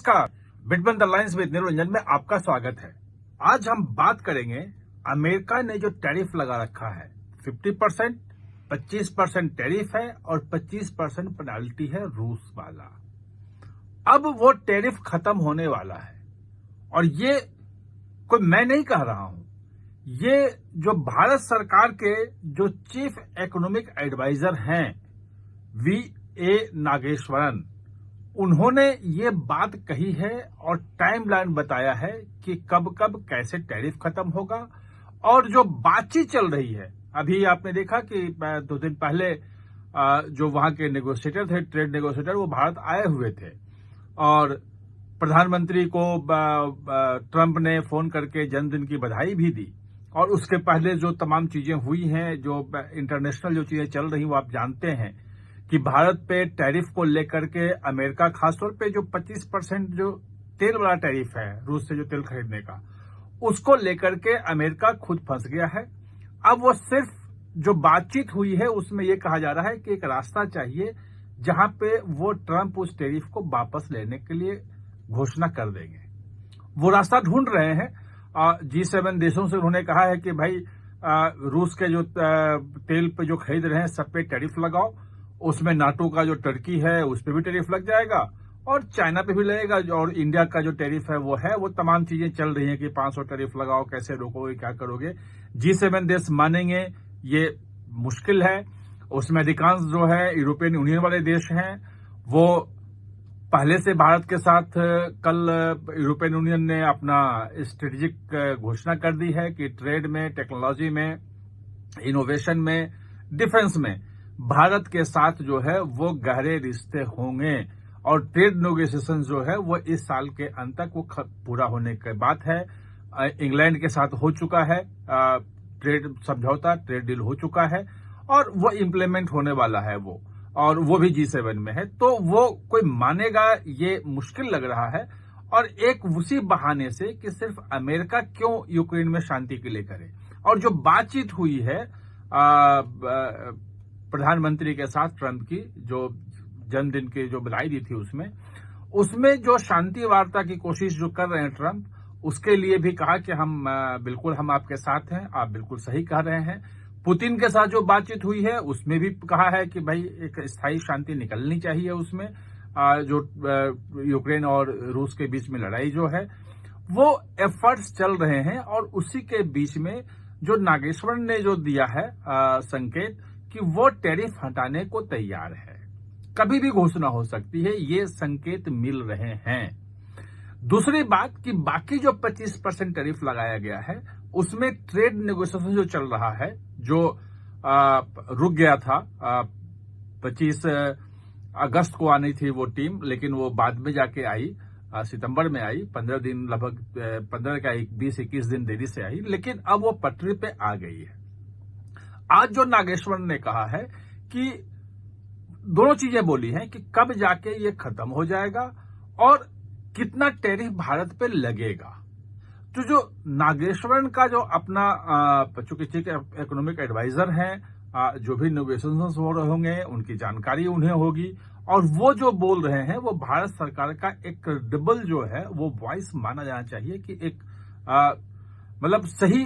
नमस्कार, between the lines with Niranjan में आपका स्वागत है। आज हम बात करेंगे अमेरिका ने जो टैरिफ लगा रखा है 50%, 25% टैरिफ है और 25% पेनाल्टी है रूस वाला। अब वो टैरिफ खत्म होने वाला है और ये कोई मैं नहीं कह रहा हूं, ये जो भारत सरकार के जो चीफ इकोनॉमिक एडवाइजर हैं वी.ए. नागेश्वरन, उन्होंने ये बात कही है और टाइमलाइन बताया है कि कब कब कैसे टैरिफ खत्म होगा। और जो बातचीत चल रही है, अभी आपने देखा कि 2 दिन पहले जो वहां के नेगोशिएटर थे, ट्रेड नेगोशिएटर, वो भारत आए हुए थे और प्रधानमंत्री को ट्रंप ने फोन करके जन्मदिन की बधाई भी दी। और उसके पहले जो तमाम चीजें हुई हैं, जो इंटरनेशनल जो चीजें चल रही, वो आप जानते हैं कि भारत पे टैरिफ को लेकर के अमेरिका, खासतौर पे जो 25% जो तेल वाला टैरिफ है रूस से जो तेल खरीदने का, उसको लेकर के अमेरिका खुद फंस गया है। अब वो सिर्फ जो बातचीत हुई है उसमें ये कहा जा रहा है कि एक रास्ता चाहिए जहां पे वो ट्रंप उस टैरिफ को वापस लेने के लिए घोषणा कर देंगे। वो रास्ता ढूंढ रहे हैं। G7 देशों से उन्होंने कहा है कि भाई रूस के जो तेल पे जो खरीद रहे हैं सब पे टैरिफ लगाओ। उसमें नाटो का जो टर्की है उस पर भी टैरिफ लग जाएगा और चाइना पे भी लगेगा। और इंडिया का जो टैरिफ है वो तमाम चीजें चल रही हैं कि 500 टैरिफ लगाओ, कैसे रोकोगे, क्या करोगे। G7 देश मानेंगे ये मुश्किल है। उसमें अधिकांश जो है यूरोपियन यूनियन वाले देश हैं। वो पहले से भारत के साथ कल यूरोपियन यूनियन ने अपना स्ट्रेटेजिक घोषणा कर दी है कि ट्रेड में, टेक्नोलॉजी में, इनोवेशन में, डिफेंस में भारत के साथ जो है वो गहरे रिश्ते होंगे। और ट्रेड नेगोशिएशन जो है वो इस साल के अंत तक वो पूरा होने की बात है। इंग्लैंड के साथ हो चुका है ट्रेड समझौता, ट्रेड डील हो चुका है और वो इम्प्लीमेंट होने वाला है वो, और वो भी G7 में है। तो वो कोई मानेगा ये मुश्किल लग रहा है। और एक उसी बहाने से कि सिर्फ अमेरिका क्यों यूक्रेन में शांति के लिए करे। और जो बातचीत हुई है प्रधानमंत्री के साथ ट्रंप की, जो जन्मदिन की जो बधाई दी थी, उसमें जो शांति वार्ता की कोशिश जो कर रहे हैं ट्रंप, उसके लिए भी कहा कि बिल्कुल हम आपके साथ हैं, आप बिल्कुल सही कह रहे हैं। पुतिन के साथ जो बातचीत हुई है उसमें भी कहा है कि भाई एक स्थायी शांति निकलनी चाहिए। उसमें जो यूक्रेन और रूस के बीच में लड़ाई जो है, वो एफर्ट्स चल रहे हैं। और उसी के बीच में जो नागेश्वरन ने जो दिया है संकेत कि वो टैरिफ हटाने को तैयार है, कभी भी घोषणा हो सकती है, ये संकेत मिल रहे हैं। दूसरी बात कि बाकी जो 25% टैरिफ लगाया गया है उसमें ट्रेड नेगोशिएशन जो चल रहा है, जो रुक गया था। 25 अगस्त को आनी थी वो टीम, लेकिन वो बाद में जाके आई, सितंबर में आई। 15 दिन, लगभग 15 का 20-21 दिन देरी से आई, लेकिन अब वो पटरी पे आ गई है। आज जो नागेश्वरन ने कहा है कि दोनों चीजें बोली हैं कि कब जाके ये खत्म हो जाएगा और कितना टैरिफ भारत पे लगेगा। तो जो नागेश्वरन का जो अपना चूंकि चीफ इकोनॉमिक एडवाइजर हैं, जो भी नेगोशिएशंस हो रहे होंगे उनकी जानकारी उन्हें होगी। और वो जो बोल रहे हैं वो भारत सरकार का एक क्रेडिबल जो है वो वॉइस माना जाना चाहिए कि एक मतलब सही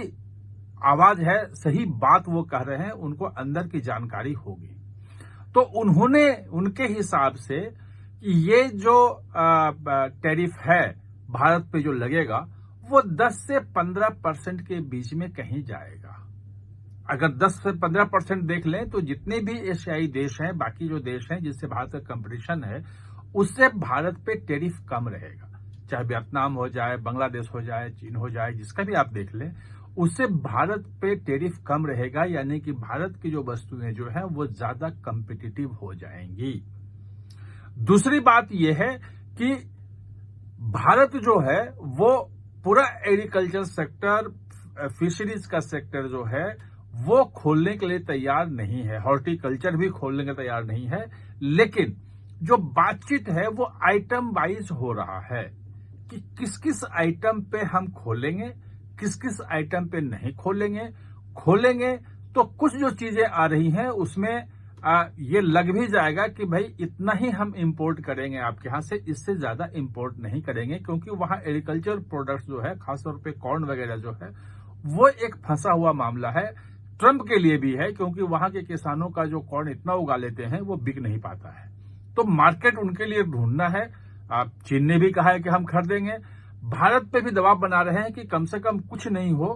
आवाज है, सही बात वो कह रहे हैं, उनको अंदर की जानकारी होगी। तो उन्होंने उनके हिसाब से ये जो टैरिफ है भारत पे जो लगेगा वो 10 से 15% के बीच में कहीं जाएगा। अगर 10 से 15% देख लें तो जितने भी एशियाई देश हैं, बाकी जो देश हैं जिससे भारत का कंपटीशन है, उससे भारत पे टैरिफ कम रहेगा। चाहे वियतनाम हो जाए, बांग्लादेश हो जाए, चीन हो जाए, जिसका भी आप देख लें, उससे भारत पे टैरिफ कम रहेगा। यानी कि भारत की जो वस्तुएं जो है वो ज्यादा कम्पिटिटिव हो जाएंगी। दूसरी बात यह है कि भारत जो है वो पूरा एग्रीकल्चर सेक्टर, फिशरीज का सेक्टर जो है वो खोलने के लिए तैयार नहीं है, हॉर्टिकल्चर भी खोलने के लिए तैयार नहीं है। लेकिन जो बातचीत है वो आइटम वाइज हो रहा है कि किस किस आइटम पे हम खोलेंगे, किस किस आइटम पे नहीं खोलेंगे। तो कुछ जो चीजें आ रही हैं उसमें ये लग भी जाएगा कि भाई इतना ही हम इंपोर्ट करेंगे आपके यहां से, इससे ज्यादा इंपोर्ट नहीं करेंगे, क्योंकि वहां एग्रीकल्चर प्रोडक्ट्स जो है, खासतौर पे कॉर्न वगैरह जो है, वो एक फंसा हुआ मामला है। ट्रंप के लिए भी है, क्योंकि वहां के किसानों का जो कॉर्न इतना उगा लेते हैं वो बिक नहीं पाता है, तो मार्केट उनके लिए ढूंढना है। चीन ने भी कहा है कि हम खरीदेंगे। भारत पे भी दबाव बना रहे हैं कि कम से कम कुछ नहीं हो,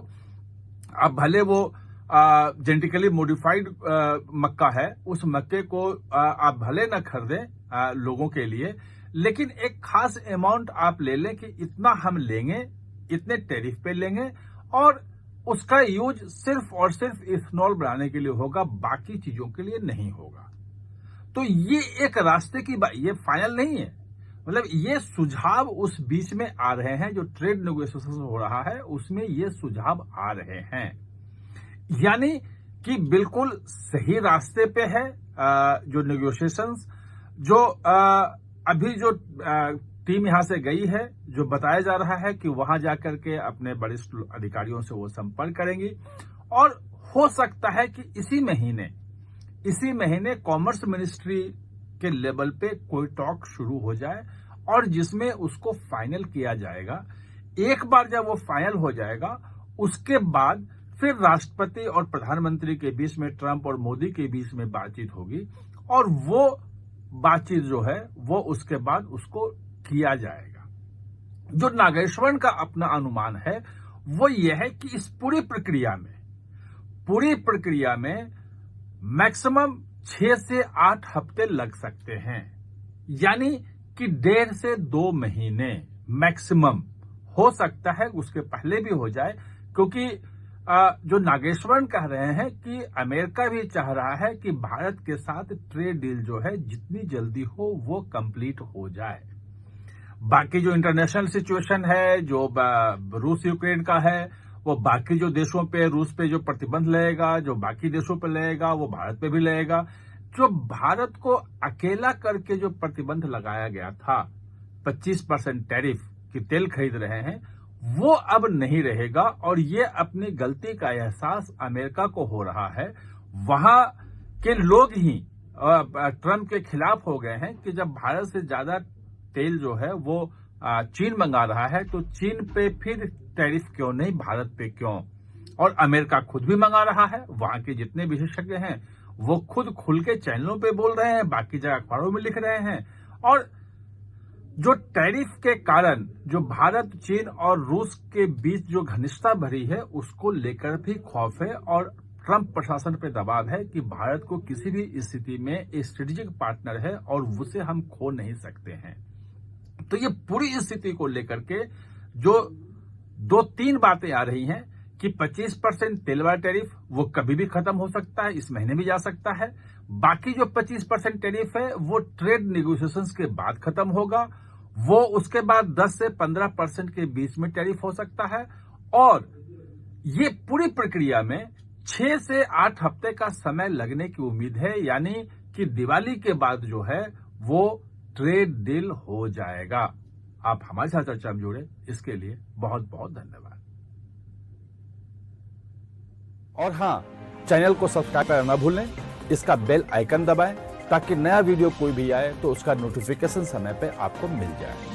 अब भले वो जेनेटिकली मॉडिफाइड मक्का है, उस मक्के को आप भले न खरीदें लोगों के लिए, लेकिन एक खास अमाउंट आप ले लें कि इतना हम लेंगे, इतने टैरिफ पे लेंगे, और उसका यूज सिर्फ और सिर्फ इथेनॉल बनाने के लिए होगा, बाकी चीजों के लिए नहीं होगा। तो ये एक रास्ते की बात, ये फाइनल नहीं है, मतलब ये सुझाव उस बीच में आ रहे हैं, जो ट्रेड नेगोशिएशन हो रहा है उसमें ये सुझाव आ रहे हैं, यानी कि बिल्कुल सही रास्ते पे है। जो नेगोशिएशंस जो अभी जो टीम यहां से गई है, जो बताया जा रहा है कि वहां जाकर के अपने वरिष्ठ अधिकारियों से वो संपर्क करेंगी, और हो सकता है कि इसी महीने कॉमर्स मिनिस्ट्री के लेवल पे कोई टॉक शुरू हो जाए, और जिसमें उसको फाइनल किया जाएगा। एक बार जब वो फाइनल हो जाएगा, उसके बाद फिर राष्ट्रपति और प्रधानमंत्री के बीच में, ट्रंप और मोदी के बीच में बातचीत होगी, और वो बातचीत जो है वो उसके बाद उसको किया जाएगा। जो नागेश्वरण का अपना अनुमान है वो ये है कि इस पूरी प्रक्रिया में मैक्सिमम 6 से 8 हफ्ते लग सकते हैं, यानी कि 1.5 से 2 महीने मैक्सिमम। हो सकता है उसके पहले भी हो जाए, क्योंकि जो नागेश्वरण कह रहे हैं कि अमेरिका भी चाह रहा है कि भारत के साथ ट्रेड डील जो है जितनी जल्दी हो वो कंप्लीट हो जाए। बाकी जो इंटरनेशनल सिचुएशन है, जो रूस यूक्रेन का है, वो बाकी जो देशों पे, रूस पे जो प्रतिबंध लगेगा, जो बाकी देशों पे लगेगा, वो भारत पे भी लगेगा। जो भारत को अकेला करके जो प्रतिबंध लगाया गया था, 25% टैरिफ की तेल खरीद रहे हैं, वो अब नहीं रहेगा, और ये अपनी गलती का एहसास अमेरिका को हो रहा है। वहां के लोग ही ट्रंप के खिलाफ हो गए हैं कि जब भारत से ज्यादा तेल जो है वो चीन मंगा रहा है, तो चीन पे फिर टैरिफ क्यों नहीं, भारत पे क्यों? और अमेरिका खुद भी मंगा रहा है। वहां के जितने विशेषज्ञ हैं वो खुद खुल के चैनलों पे बोल रहे हैं, बाकी जगह अखबारों में लिख रहे हैं। और जो टैरिफ के कारण जो भारत, चीन और रूस के बीच जो घनिष्ठता भरी है, उसको लेकर भी खौफ है, और ट्रंप प्रशासन पे दबाव है कि भारत को किसी भी स्थिति में एक स्ट्रेटेजिक पार्टनर है और उसे हम खो नहीं सकते हैं। तो ये पूरी स्थिति को लेकर के जो 2-3 बातें आ रही हैं कि 25% तेल वाला टैरिफ वो कभी भी खत्म हो सकता है, इस महीने भी जा सकता है। बाकी जो 25% टैरिफ है वो ट्रेड नेगोशिएशंस के बाद खत्म होगा, वो उसके बाद 10 से 15% के बीच में टैरिफ हो सकता है, और ये पूरी प्रक्रिया में 6 से 8 हफ्ते का समय लगने की उम्मीद है, यानी कि दिवाली के बाद जो है वो ट्रेड डील हो जाएगा। आप हमारे साथ चर्चा में जुड़े, इसके लिए बहुत बहुत धन्यवाद। और हाँ, चैनल को सब्सक्राइब करना ना भूलें, इसका बेल आइकन दबाएं ताकि नया वीडियो कोई भी आए तो उसका नोटिफिकेशन समय पे आपको मिल जाए।